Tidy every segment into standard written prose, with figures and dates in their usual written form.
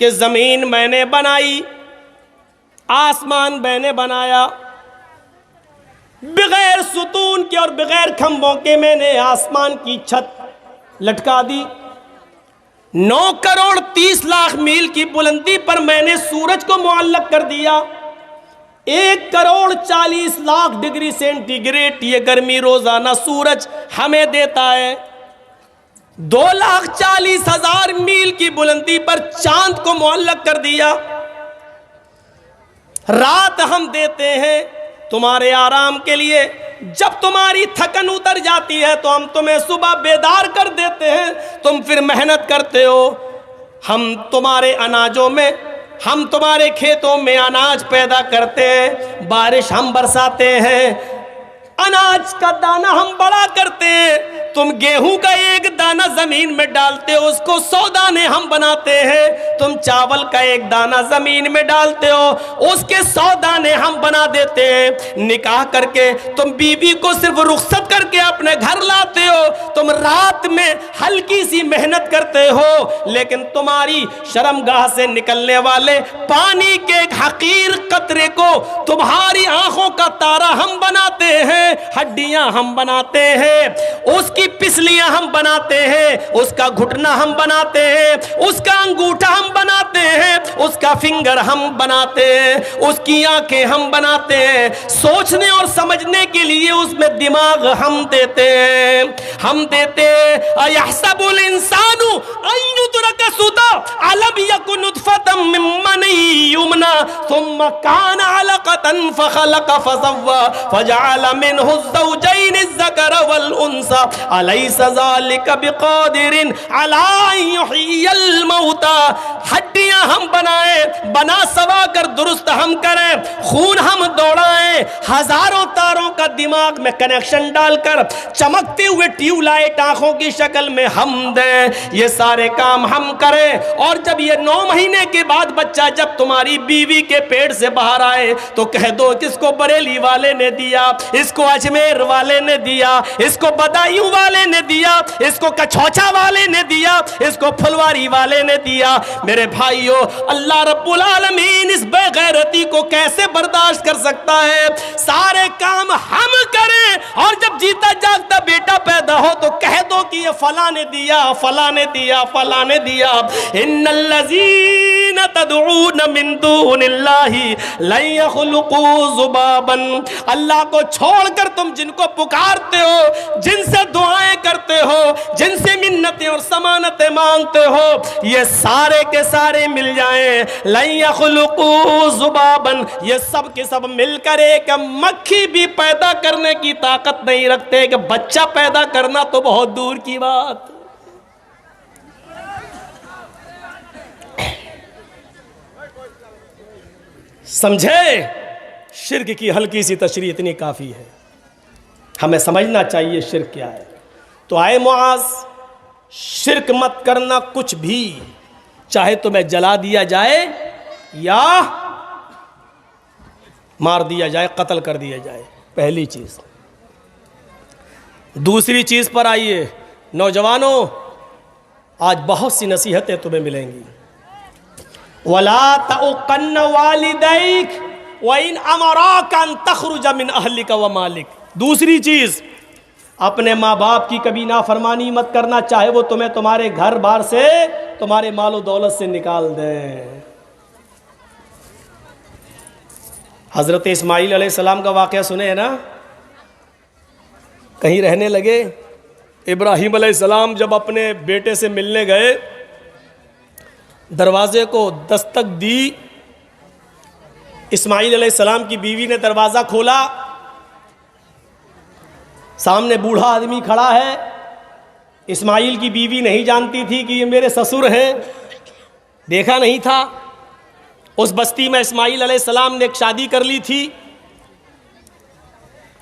کہ زمین میں نے بنائی، آسمان میں نے بنایا، بغیر ستون کے اور بغیر کھمبوں کے میں نے آسمان کی چھت لٹکا دی۔ 9,30,00,000 میل کی بلندی پر میں نے سورج کو معلق کر دیا۔ 1,40,00,000 ڈگری سینٹی گریڈ یہ گرمی روزانہ سورج ہمیں دیتا ہے۔ 2,40,000 میل کی بلندی پر چاند کو معلق کر دیا۔ رات ہم دیتے ہیں تمہارے آرام کے لیے، جب تمہاری تھکن اتر جاتی ہے تو ہم تمہیں صبح بیدار کر دیتے ہیں، تم پھر محنت کرتے ہو۔ ہم تمہارے اناجوں میں، ہم تمہارے کھیتوں میں اناج پیدا کرتے ہیں، بارش ہم برساتے ہیں، اناج کا دانہ ہم بڑا کرتے ہیں۔ تم گیہوں کا ایک دانہ زمین میں ڈالتے ہو، اس کو 100 دانے ہم بناتے ہیں۔ تم چاول کا ایک دانہ زمین میں ڈالتے ہو، اس کے 100 دانے ہم بنا دیتے ہیں۔ نکاح کر کے تم بیوی کو صرف رخصت کر کے اپنے گھر لاتے ہو، تم رات میں ہلکی سی محنت کرتے ہو، لیکن تمہاری شرمگاہ سے نکلنے والے پانی کے ایک حقیر قطرے کو تمہاری آنکھوں کا تارا ہم بناتے ہیں، ہڈیاں ہم بناتے ہیں، اس کی پسلیاں ہم بناتے ہیں، اس کا گھٹنا ہم بناتے ہیں، اس کا انگوٹھا ہم بناتے ہیں، اس کا فنگر ہم بناتے ہیں، اس کی آنکھیں ہم بناتے ہیں، سوچنے اور سمجھنے کے لیے اس میں دماغ ہم دیتے ہیں، ہم دیتے ہیں۔ اَيَحْسَبُ الْإِنسَانُ أَن يُتْرَكَ سُدًى أَلَمْ يَكُن نُطْفَةً مِّن مَّنِيٍّ يُمْنَىٰ ثُمَّ كَانَ عَلَقَةً فَخَلَقَ فَسَوَّىٰ فَجَعَلَ مِنْهُ الزَّوْجَيْنِ الذَّكَرَ وَالْأُنثَىٰ أَلَيْسَ ذَلِكَ بِقَادِرٍ عَلَىٰ أَن يُحْيِيَ الْمَوْتَىٰ۔ ہڈیاں ہم بنائیں، بنا سوا کر درست ہم کریں، خون ہم دوڑائیں، ہزاروں تاروں کا دماغ میں کنیکشن ڈال کر چمکتے ہوئے ٹیوب لائٹ آنکھوں کی شکل میں ہم دیں، یہ سارے کام ہم کریں۔ اور جب یہ 9 مہینے کے بعد بچہ جب تمہاری بیوی کے پیٹ سے باہر آئے تو کہہ دو کس کو بریلی والے نے دیا، اس کو اجمیر والے نے دیا، اس کو بدایوں والے نے دیا، اس کو کچھوچا والے نے دیا، اس کو پھلواری والے نے دیا۔ میرے بھائیو، اللہ رب العالمین اس بے غیرتی کو کیسے برداشت کر سکتا ہے؟ سارے کام ہم کریں اور جب جیتا جاگتا بیٹا پیدا ہو تو کہہ دو کہ یہ فلاں نے دیا، فلاں نے دیا، فلاں نے دیا۔ ان الذین تدعون من دون اللہ لن یخلقوا ذبابا، اللہ کو چھوڑ کر تم جن کو پکارتے ہو، جن سے دعائیں کرتے ہو، جن سے منتیں اور ضمانتیں مانگتے ہو، یہ سارے کے سارے مل جائیں، لن یخلقوا ذبابا، یہ سب کے سب مل کر ایک مکھی بھی پیدا کرنے کی طاقت نہیں رکھتے، کہ بچہ پیدا کرنا تو بہت دور کی بات۔ سمجھے؟ شرک کی ہلکی سی تشریح اتنی کافی ہے، ہمیں سمجھنا چاہیے شرک کیا ہے۔ تو آئے معاذ، شرک مت کرنا کچھ بھی، چاہے تمہیں جلا دیا جائے یا مار دیا جائے، قتل کر دیا جائے، پہلی چیز۔ دوسری چیز پر آئیے، نوجوانوں، آج بہت سی نصیحتیں تمہیں ملیں گی۔ وَلَا تَعُقَّنَّ وَالِدَيْكَ وَإِنْ أَمَرَاكَ أَن تَخْرُجَ مِنْ أَهْلِكَ وَمَالِكَ۔ دوسری چیز، اپنے ماں باپ کی کبھی نافرمانی مت کرنا، چاہے وہ تمہیں تمہارے گھر بار سے، تمہارے مال و دولت سے نکال دیں۔ حضرت اسماعیل علیہ السلام کا واقعہ سنے ہیں نا؟ کہیں رہنے لگے، ابراہیم علیہ السلام جب اپنے بیٹے سے ملنے گئے، دروازے کو دستک دی، اسماعیل علیہ السلام کی بیوی نے دروازہ کھولا، سامنے بوڑھا آدمی کھڑا ہے۔ اسماعیل کی بیوی نہیں جانتی تھی کہ یہ میرے سسر ہیں، دیکھا نہیں تھا۔ اس بستی میں اسماعیل علیہ السلام نے ایک شادی کر لی تھی۔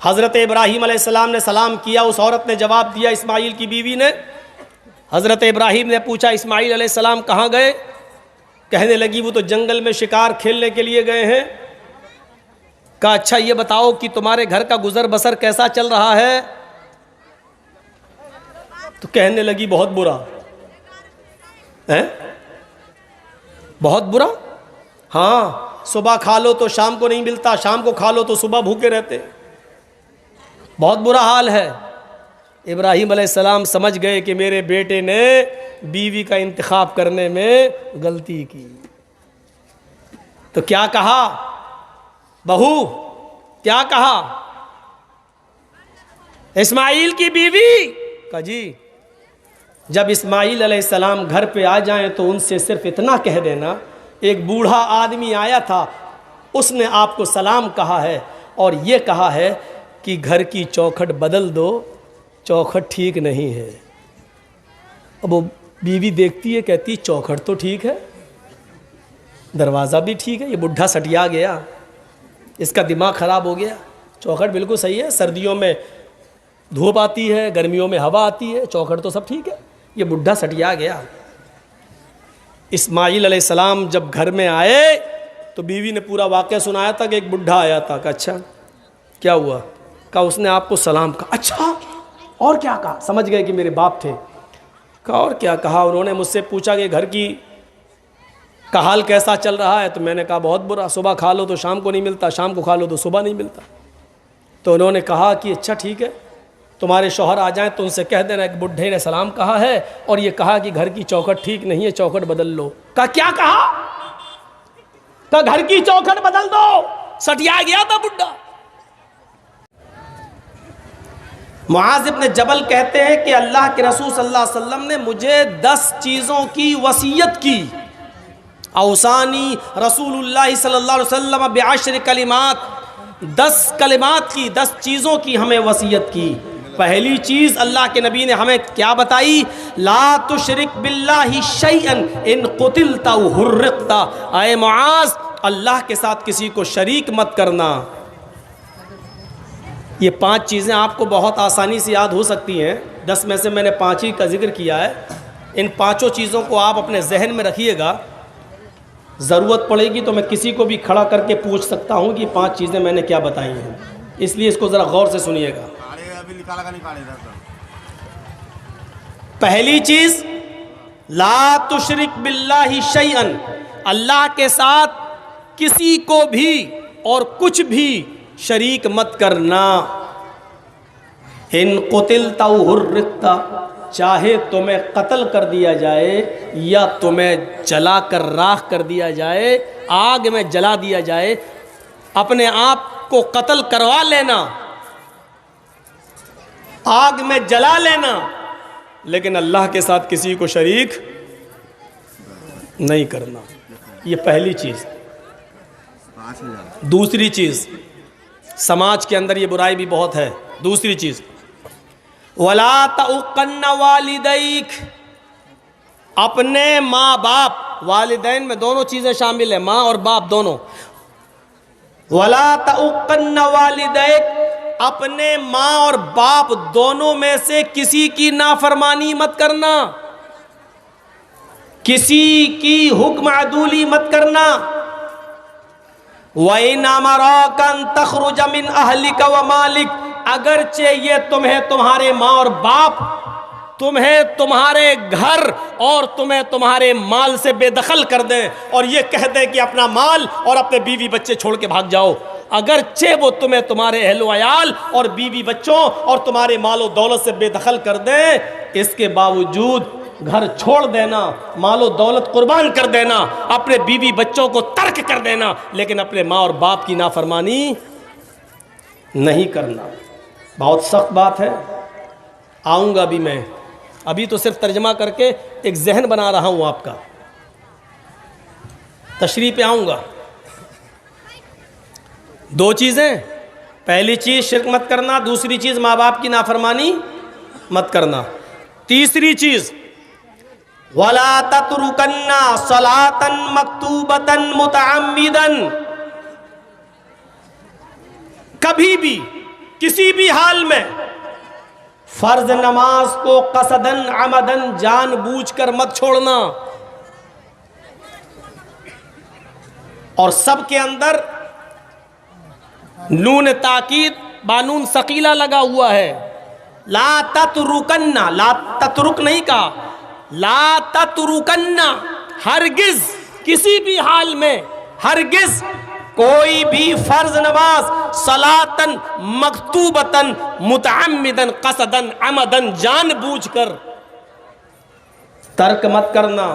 حضرت ابراہیم علیہ السلام نے سلام کیا، اس عورت نے جواب دیا، اسماعیل کی بیوی نے۔ حضرت ابراہیم نے پوچھا اسماعیل علیہ السلام کہاں گئے؟ کہنے لگی وہ تو جنگل میں شکار کھیلنے کے لیے گئے ہیں۔ کہا اچھا یہ بتاؤ کہ تمہارے گھر کا گزر بسر کیسا چل رہا ہے؟ تو کہنے لگی بہت برا ہے، بہت برا. ہاں صبح کھا لو تو شام کو نہیں ملتا, شام کو کھا لو تو صبح بھوکے رہتے. بہت برا حال ہے. ابراہیم علیہ السلام سمجھ گئے کہ میرے بیٹے نے بیوی کا انتخاب کرنے میں غلطی کی. تو کیا کہا بہو, کیا کہا اسماعیل کی بیوی کا جی جب اسماعیل علیہ السلام گھر پہ آ جائیں تو ان سے صرف اتنا کہہ دینا, ایک بوڑھا آدمی آیا تھا, اس نے آپ کو سلام کہا ہے اور یہ کہا ہے کہ گھر کی چوکھٹ بدل دو, چوکھٹ ٹھیک نہیں ہے. اب وہ بیوی دیکھتی ہے, کہتی چوکھٹ تو ٹھیک ہے, دروازہ بھی ٹھیک ہے, یہ بڈھا سٹیا گیا, اس کا دماغ خراب ہو گیا. چوکھٹ بالکل صحیح ہے, سردیوں میں دھوپ آتی ہے, گرمیوں میں ہوا آتی ہے, چوکھٹ تو سب ٹھیک ہے, یہ بڈھا سٹیا گیا. اسماعیل علیہ السلام جب گھر میں آئے تو بیوی نے پورا واقعہ سنایا تھا کہ ایک بڈھا آیا تھا. کہا اچھا کیا ہوا؟ کہا اس نے آپ کو سلام کہا. اچھا اور کیا کہا؟ سمجھ گئے کہ میرے باپ تھے. کہا اور کیا کہا؟ انہوں نے مجھ سے پوچھا کہ گھر کی کا حال کیسا چل رہا ہے, تو میں نے کہا بہت برا, صبح کھا لو تو شام کو نہیں ملتا, شام کو کھا لو تو صبح نہیں ملتا. تو انہوں نے کہا کہ اچھا ٹھیک ہے, تمہارے شوہر آ جائیں تو ان سے کہہ دینا ایک بڈھے نے سلام کہا ہے اور یہ کہا کہ گھر کی چوکھٹ ٹھیک نہیں ہے, چوکھٹ بدل لو. کہا کیا کہا؟ کہا گھر کی چوکھٹ بدل دو, سٹیا گیا تھا بڈھا. معاذ ابن جبل کہتے ہیں کہ اللہ کے رسول صلی اللہ علیہ وسلم نے مجھے 10 چیزوں کی وصیت کی. اوصانی رسول اللہ صلی اللہ علیہ وسلم بعشر کلمات, 10 کلمات کی, 10 چیزوں کی ہمیں وصیت کی. پہلی چیز اللہ کے نبی نے ہمیں کیا بتائی؟ لا تشرک باللہ شیئا ان قتلت او حرقت. اے معاذ اللہ کے ساتھ کسی کو شریک مت کرنا. یہ 5 چیزیں آپ کو بہت آسانی سے یاد ہو سکتی ہیں. 10 میں سے میں نے 5 ہی کا ذکر کیا ہے. ان 5 چیزوں کو آپ اپنے ذہن میں رکھیے گا, ضرورت پڑے گی تو میں کسی کو بھی کھڑا کر کے پوچھ سکتا ہوں کہ 5 چیزیں میں نے کیا بتائی ہیں, اس لیے اس کو ذرا غور سے سنیے گا. پہلی چیز لا تشرک باللہ شیئا, اللہ کے ساتھ کسی کو بھی اور کچھ بھی شریک مت کرنا. ان قتلت او حرقت, چاہے تمہیں قتل کر دیا جائے یا تمہیں جلا کر راکھ کر دیا جائے, آگ میں جلا دیا جائے, اپنے آپ کو قتل کروا لینا, آگ میں جلا لینا, لیکن اللہ کے ساتھ کسی کو شریک نہیں کرنا. یہ پہلی چیز. دوسری چیز, سماج کے اندر یہ برائی بھی بہت ہے. دوسری چیز وَلَا تَعُقَّنَّ وَالِدَيْكَ, اپنے ماں باپ, والدین میں دونوں چیزیں شامل ہیں, ماں اور باپ دونوں. وَلَا تَعُقَّنَّ وَالِدَيْكَ, اپنے ماں اور باپ دونوں میں سے کسی کی نافرمانی مت کرنا, کسی کی حکم عدولی مت کرنا. وَإِنْ أَمَرَاكَ أَن تَخْرُجَ مِنْ أَهْلِكَ وَمَالِكَ, اگرچہ یہ تمہیں تمہارے ماں اور باپ تمہیں تمہارے گھر اور تمہیں تمہارے مال سے بے دخل کر دیں اور یہ کہہ دیں کہ اپنا مال اور اپنے بیوی بچے چھوڑ کے بھاگ جاؤ, اگرچہ وہ تمہیں تمہارے اہل و عیال اور بیوی بچوں اور تمہارے مال و دولت سے بے دخل کر دیں, اس کے باوجود گھر چھوڑ دینا, مال و دولت قربان کر دینا, اپنے بیوی بچوں کو ترک کر دینا, لیکن اپنے ماں اور باپ کی نافرمانی نہیں کرنا. بہت سخت بات ہے. آؤں گا بھی میں, ابھی تو صرف ترجمہ کر کے ایک ذہن بنا رہا ہوں آپ کا, تشریح پہ آؤں گا. 2 چیزیں, پہلی چیز شرک مت کرنا, دوسری چیز ماں باپ کی نافرمانی مت کرنا. تیسری چیز وَلَا تَتْرُكَنَّ صَلَاةً مَكْتُوبَةً مُتَعَمِّدًا, کبھی بھی کسی بھی حال میں فرض نماز کو قصدن عمدن جان بوجھ کر مت چھوڑنا. اور سب کے اندر نون تاکید بانون ثقیلہ لگا ہوا ہے. لا تترکن, لا تترک نہیں کہا, لا تترکن, ہرگز کسی بھی حال میں ہرگز کوئی بھی فرض نماز صلاتن مکتوبتن متعمدن قصدن عمدن جان بوجھ کر ترک مت کرنا،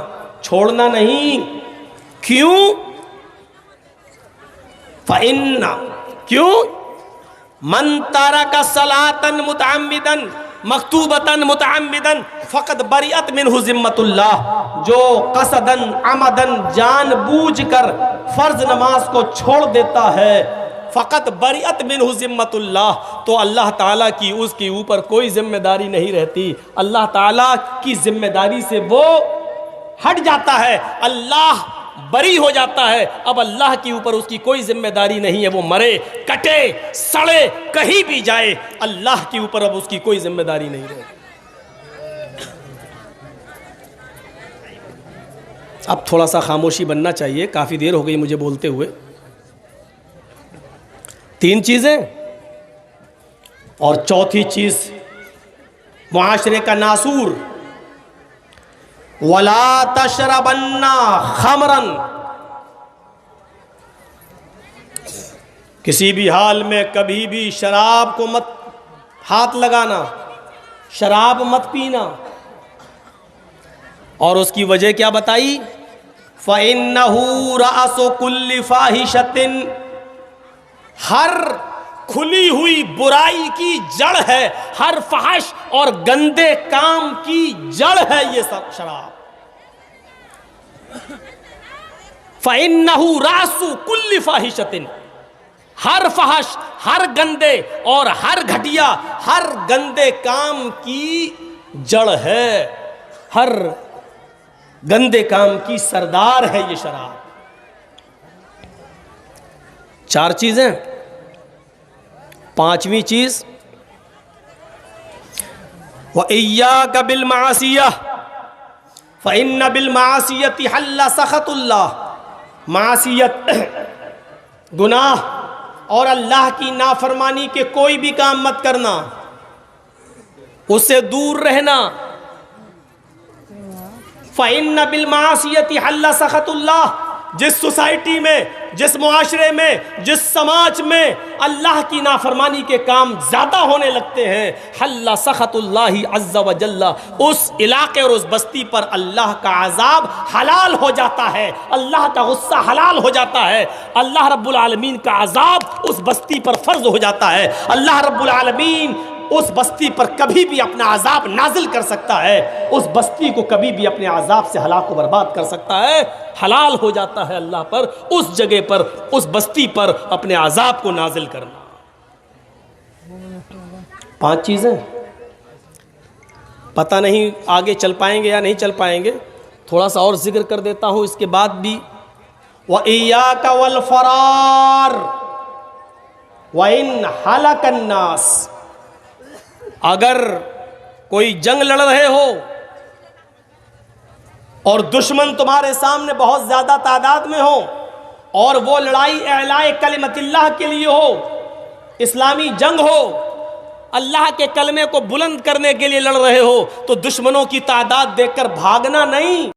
چھوڑنا نہیں۔ کیوں؟ کیوں؟ من ترک صلاتن متعمدن مکتوبتن متعمدن فقد بریت منہ ذمۃ اللہ، جو قصدن عمدن جان بوجھ کر فرض نماز کو چھوڑ دیتا ہے، فقط بریت منہ ذمۃ اللہ، تو اللہ تعالیٰ کی اس کے اوپر کوئی ذمہ داری نہیں رہتی، اللہ تعالیٰ کی ذمہ داری سے وہ ہٹ جاتا ہے، اللہ بری ہو جاتا ہے، اب اللہ کے اوپر اس کی کوئی ذمہ داری نہیں ہے، وہ مرے کٹے سڑے کہیں بھی جائے، اللہ کے اوپر اب اس کی کوئی ذمہ داری نہیں رہتی۔ اب تھوڑا سا خاموشی بننا چاہیے، کافی دیر ہو گئی مجھے بولتے ہوئے۔ 3 چیزیں اور چوتھی چیز معاشرے کا ناسور، وَلَا تَشْرَبَنَّ خَمْرًا، کسی بھی حال میں کبھی بھی شراب کو مت ہاتھ لگانا، شراب مت پینا۔ اور اس کی وجہ کیا بتائی؟ فَإِنَّهُ رَأْسُ كُلِّ فَاحِشَةٍ، ہر کھلی ہوئی برائی کی جڑ ہے، ہر فحش اور گندے کام کی جڑ ہے یہ سب شراب۔ فَإِنَّهُ رَأْسُ كُلِّ فَاحِشَةٍ، ہر فحش، ہر گندے اور ہر گھٹیا، ہر گندے کام کی جڑ ہے، ہر گندے کام کی سردار ہے یہ شراب۔ 4 چیزیں، 5ویں چیز وَإِيَّاكَ بِالْمَعَصِيَةِ فَإِنَّ بِالْمَعَصِيَةِ حَلَّ سَخَطُ اللَّهِ، معصیت، گناہ اور اللہ کی نافرمانی کے کوئی بھی کام مت کرنا، اس سے دور رہنا۔ فَإِنَّ بِالْمَعَصِيَةِ حَلَّ سَخَطُ اللَّهِ، جس سوسائٹی میں، جس معاشرے میں، جس سماج میں اللہ کی نافرمانی کے کام زیادہ ہونے لگتے ہیں، حل سخط اللہ عز و جل، اس علاقے اور اس بستی پر اللہ کا عذاب حلال ہو جاتا ہے، اللہ کا غصہ حلال ہو جاتا ہے، اللہ رب العالمین کا عذاب اس بستی پر فرض ہو جاتا ہے، اللہ رب العالمین اس بستی پر کبھی بھی اپنا عذاب نازل کر سکتا ہے، اس بستی کو کبھی بھی اپنے عذاب سے ہلاک و برباد کر سکتا ہے، حلال ہو جاتا ہے اللہ پر اس جگہ پر، اس بستی پر اپنے عذاب کو نازل کرنا۔ 5 چیزیں، پتہ نہیں آگے چل پائیں گے یا نہیں چل پائیں گے، تھوڑا سا اور ذکر کر دیتا ہوں اس کے بعد بھی۔ وَإِيَّاكَ وَالْفَرَارِ وَإِنْ حَلَكَ النَّاسِ، اگر کوئی جنگ لڑ رہے ہو اور دشمن تمہارے سامنے بہت زیادہ تعداد میں ہو، اور وہ لڑائی اعلاء کلمت اللہ کے لیے ہو، اسلامی جنگ ہو، اللہ کے کلمے کو بلند کرنے کے لیے لڑ رہے ہو، تو دشمنوں کی تعداد دیکھ کر بھاگنا نہیں،